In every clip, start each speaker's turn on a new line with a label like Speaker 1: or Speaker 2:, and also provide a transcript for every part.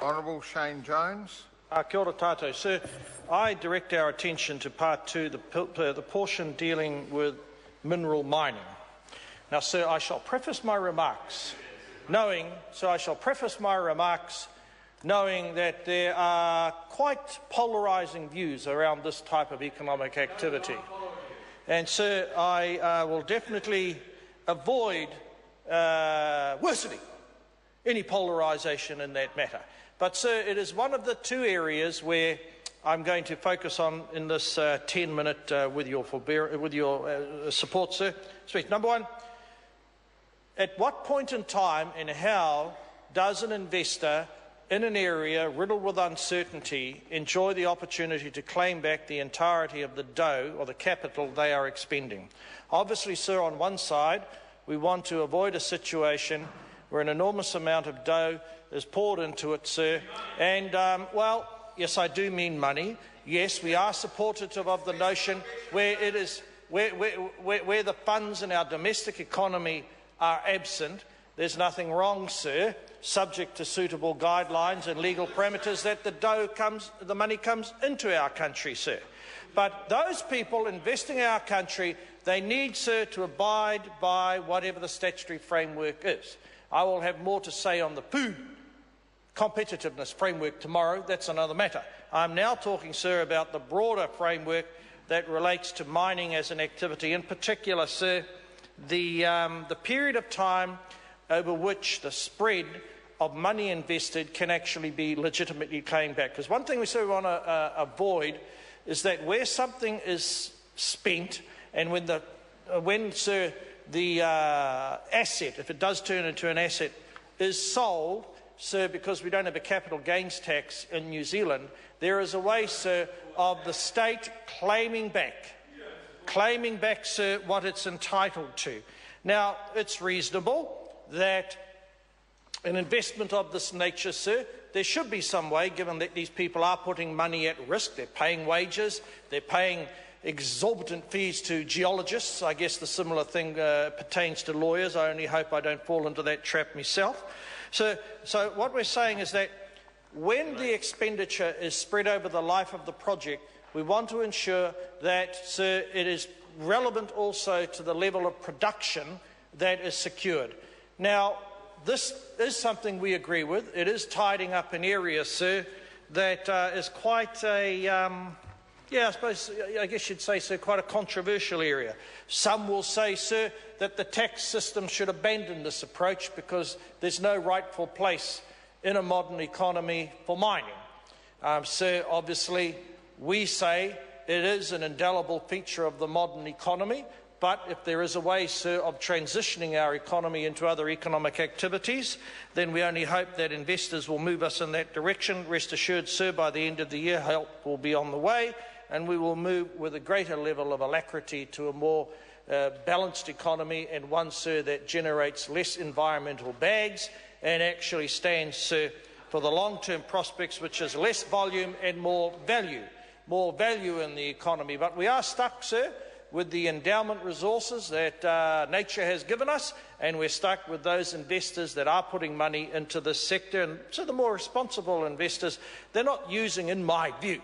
Speaker 1: Honourable Shane Jones.
Speaker 2: Kia ora tātou. Sir, I direct our attention to Part 2, the portion dealing with mineral mining. Now, sir, I shall preface my remarks knowing that there are quite polarising views around this type of economic activity. And, sir, I will definitely avoid worsening any polarisation in that matter. But, sir, it is one of the two areas where I'm going to focus on in this 10-minute with your support, sir. Speak. Number one, at what point in time and how does an investor in an area riddled with uncertainty enjoy the opportunity to claim back the entirety of the dough or the capital they are expending? Obviously, sir, on one side, we want to avoid a situation where an enormous amount of dough is poured into it, sir. And, well, yes, I do mean money. Yes, we are supportive of the notion where it is where the funds in our domestic economy are absent. There's nothing wrong, sir, subject to suitable guidelines and legal parameters, that the money comes into our country, sir. But those people investing in our country, they need, sir, to abide by whatever the statutory framework is. I will have more to say on the food competitiveness framework tomorrow. That's another matter. I'm now talking, sir, about the broader framework that relates to mining as an activity. In particular, sir, the period of time over which the spread of money invested can actually be legitimately claimed back. Because one thing we sort of want to avoid is that where something is spent and when sir, the asset, if it does turn into an asset, is sold, sir, because we don't have a capital gains tax in New Zealand, there is a way, sir, of the state claiming back, sir, what it's entitled to. Now, it's reasonable that an investment of this nature, sir, there should be some way, given that these people are putting money at risk. They're paying wages, they're paying exorbitant fees to geologists. I guess the similar thing pertains to lawyers. I only hope I don't fall into that trap myself. So what we're saying is that when the expenditure is spread over the life of the project, we want to ensure that, sir, it is relevant also to the level of production that is secured. Now, this is something we agree with. It is tidying up an area, sir, that is quite a, I guess you'd say, sir, quite a controversial area. Some will say, sir, that the tax system should abandon this approach because there's no rightful place in a modern economy for mining. Sir, obviously, we say it is an indelible feature of the modern economy, but if there is a way, sir, of transitioning our economy into other economic activities, then we only hope that investors will move us in that direction. Rest assured, sir, by the end of the year, help will be on the way, and we will move with a greater level of alacrity to a more balanced economy, and one, sir, that generates less environmental bags and actually stands, sir, for the long-term prospects, which is less volume and more value in the economy. But we are stuck, sir, with the endowment resources that nature has given us, and we're stuck with those investors that are putting money into this sector. And so the more responsible investors, they're not using, in my view,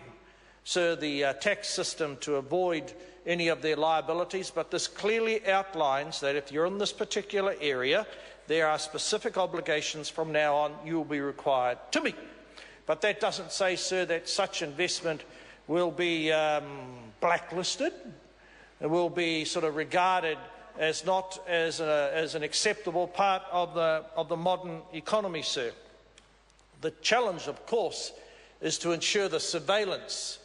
Speaker 2: sir, the tax system to avoid any of their liabilities, but this clearly outlines that if you're in this particular area, there are specific obligations from now on you will be required to meet. But that doesn't say, sir, that such investment will be blacklisted. It will be sort of regarded as not as an acceptable part of the modern economy, sir. The challenge, of course, is to ensure the surveillance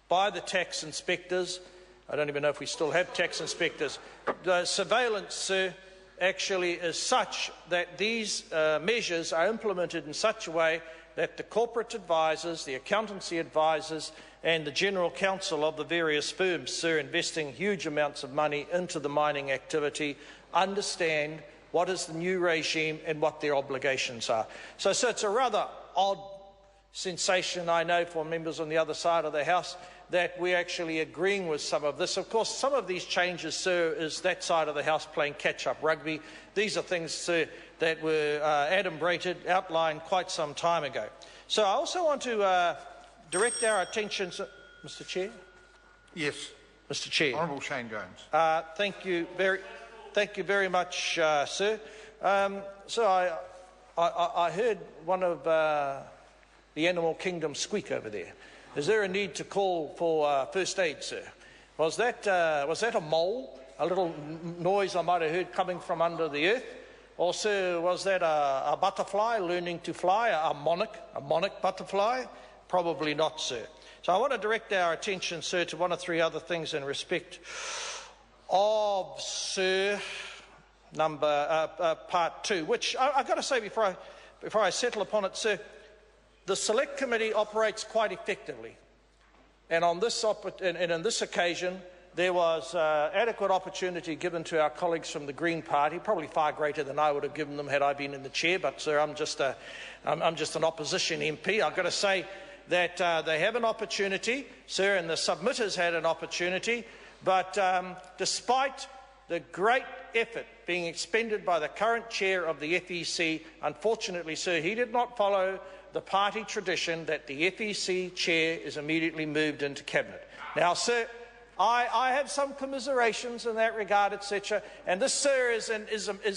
Speaker 2: by the tax inspectors. I don't even know if we still have tax inspectors. The surveillance, sir, actually is such that these measures are implemented in such a way that the corporate advisors, the accountancy advisors and the general counsel of the various firms, sir, investing huge amounts of money into the mining activity, understand what is the new regime and what their obligations are. So it's a rather odd sensation, I know, for members on the other side of the House that we're actually agreeing with some of this. Of course, some of these changes, sir, is that side of the House playing catch-up rugby. These are things, sir, that were adumbrated, outlined quite some time ago. So I also want to direct our attention, Mr. Chair.
Speaker 1: Yes.
Speaker 2: Mr. Chair.
Speaker 1: Honourable Shane Jones.
Speaker 2: Thank you very much, sir. So I heard one of the animal kingdom squeak over there. Is there a need to call for first aid, sir? Was that a mole? A little noise I might have heard coming from under the earth? Or, sir, was that a butterfly learning to fly, a monarch butterfly? Probably not, sir. So I want to direct our attention, sir, to one or three other things in respect of, sir, part 2, which I've got to say before I settle upon it, sir, the Select Committee operates quite effectively. And on this occasion, there was adequate opportunity given to our colleagues from the Green Party, probably far greater than I would have given them had I been in the chair. But, sir, I'm just an opposition MP. I've got to say that they have an opportunity, sir, and the submitters had an opportunity. But despite the great effort being expended by the current chair of the FEC, unfortunately, sir, he did not follow the party tradition that the FEC chair is immediately moved into cabinet. Now, sir, I have some commiserations in that regard, etc. And this, sir, is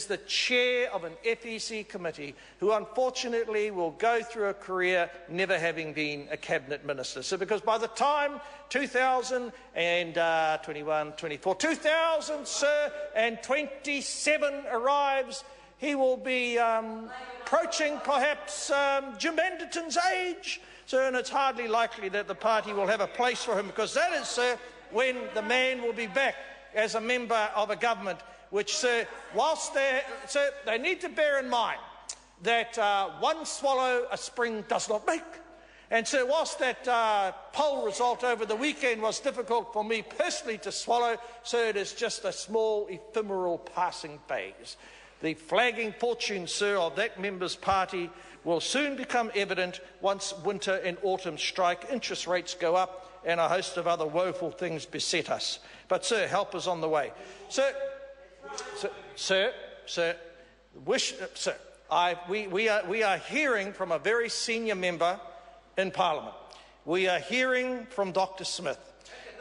Speaker 2: the chair of an FEC committee who unfortunately will go through a career never having been a cabinet minister. So because by the time 2021, 24, 2000, sir, and 27 arrives, he will be approaching perhaps Jim Anderton's age. Sir, and it's hardly likely that the party will have a place for him, because that is, sir, when the man will be back as a member of a government which, sir, whilst they need to bear in mind that one swallow a spring does not make. And so whilst that poll result over the weekend was difficult for me personally to swallow, sir, it is just a small ephemeral passing phase. The flagging fortune, sir, of that member's party will soon become evident once winter and autumn strike, interest rates go up, and a host of other woeful things beset us. But, sir, help is on the way. We are hearing from a very senior member in Parliament. We are hearing from Dr. Smith.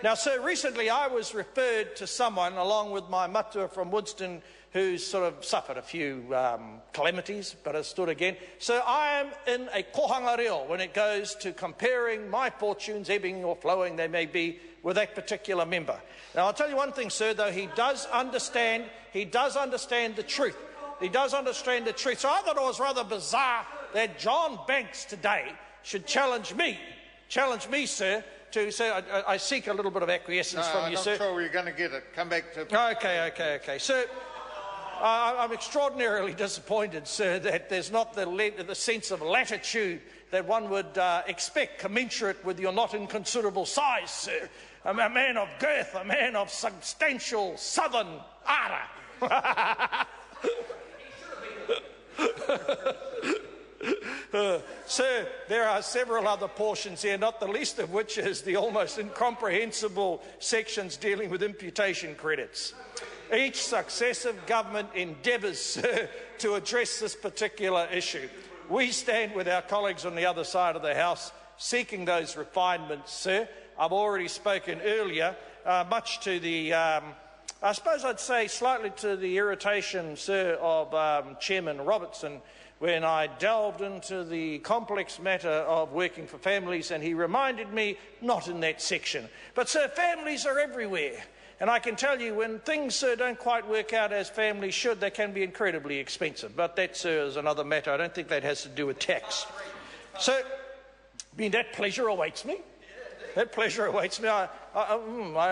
Speaker 2: Now, sir, recently I was referred to someone, along with my matua from Winston, who's sort of suffered a few calamities, but has stood again. So I am in a kohanga reo when it goes to comparing my fortunes, ebbing or flowing they may be, with that particular member. Now, I'll tell you one thing, sir, though he does understand the truth. He does understand the truth. So I thought it was rather bizarre that John Banks today should challenge me, sir, to say I seek a little bit of acquiescence from you, sir.
Speaker 1: I'm not sure where you're going to get it. Come back to...
Speaker 2: Okay. Sir, I'm extraordinarily disappointed, sir, that there's not the sense of latitude that one would expect, commensurate with your not inconsiderable size, sir. A man of girth, a man of substantial southern ardour. Sir, there are several other portions here, not the least of which is the almost incomprehensible sections dealing with imputation credits. Each successive government endeavours, sir, to address this particular issue. We stand with our colleagues on the other side of the House seeking those refinements, sir. I've already spoken earlier, much to the, I suppose I'd say slightly to the irritation, sir, of Chairman Robertson, when I delved into the complex matter of working for families, and he reminded me, not in that section. But, sir, families are everywhere. And I can tell you, when things, sir, don't quite work out as families should, they can be incredibly expensive. But that, sir, is another matter. I don't think that has to do with tax. So, that pleasure awaits me. That pleasure awaits me. I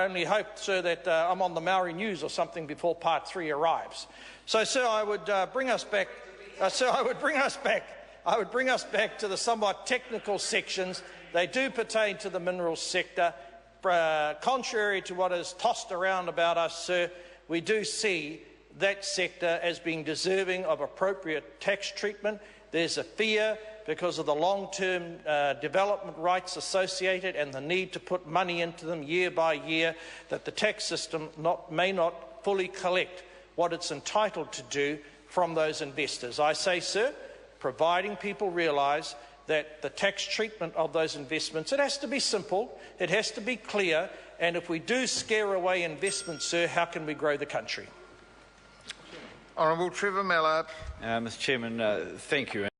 Speaker 2: only hope, sir, that I'm on the Maori News or something before part 3 arrives. So, sir, I would bring us back. I would bring us back to the somewhat technical sections. They do pertain to the minerals sector. Contrary to what is tossed around about us, sir, we do see that sector as being deserving of appropriate tax treatment. There's a fear, because of the long-term development rights associated and the need to put money into them year by year, that the tax system may not fully collect what it's entitled to do from those investors. I say, sir, providing people realise that the tax treatment of those investments, it has to be simple, it has to be clear, and if we do scare away investment, sir, how can we grow the country?
Speaker 1: Honourable Trevor Mallard.
Speaker 3: Mr Chairman, thank you.